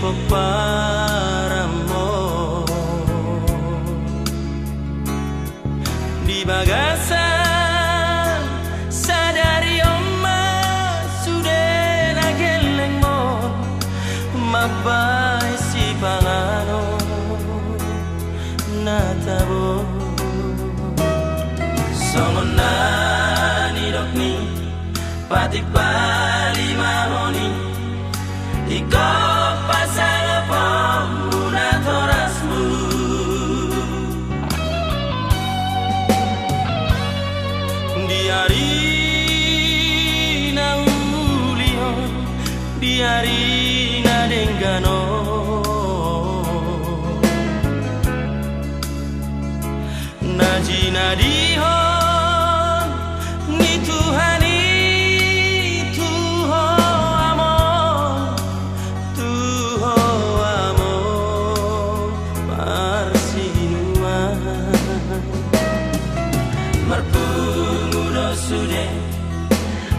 peparamo di bagasan sadari oma sudah nageleng mo mabay si pangano natabo songonan idokni patik bali mahoni iko pasal pembuna torasmu di hari na ulion di hari na denggano najina dihon ni Tuhani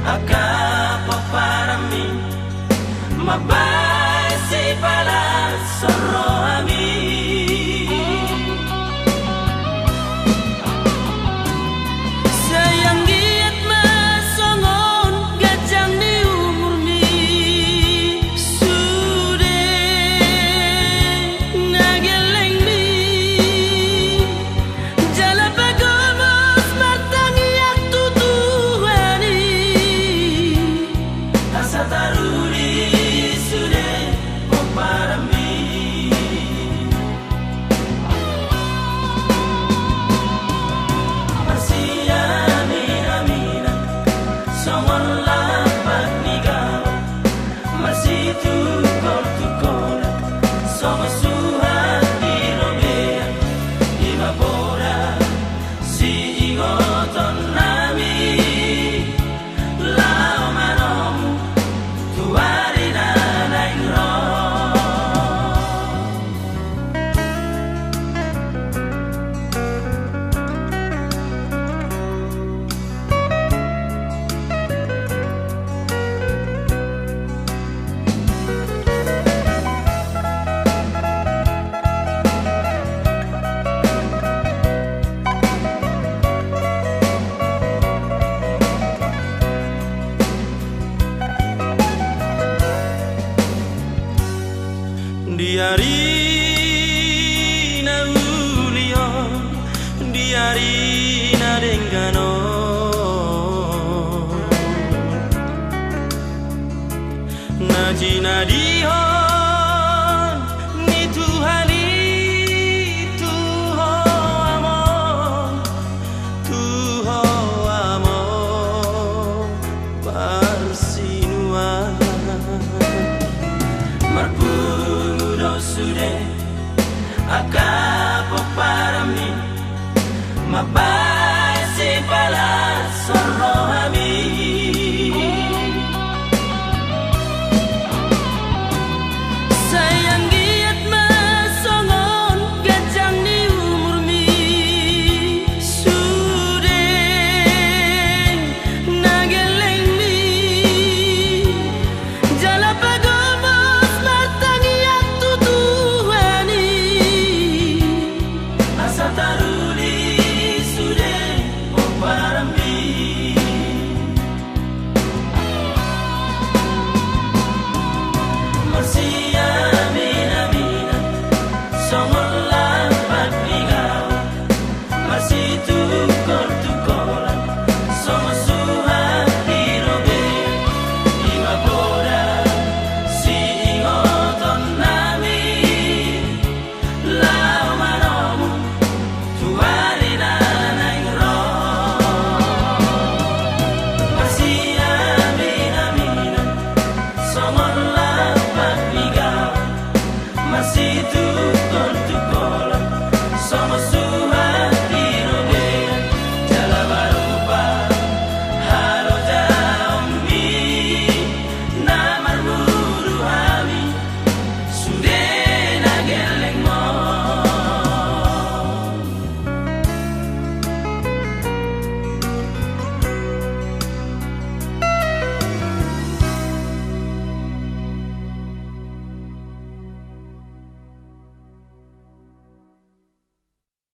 aka paparami mabay si pala soro ami sayang giat masongon gajang di umur mi sude nageleng mi jala pagomos martangi ak tutuhani sataruri sudah peparami Marsia mina songon lapat nigau masih tukor songo suhat di robea di mapora si ingoton nami lao manom di hari na ulion di hari na denggano najina dihon ni Tuhani tuho amo parsinua sudah aka paparami mabay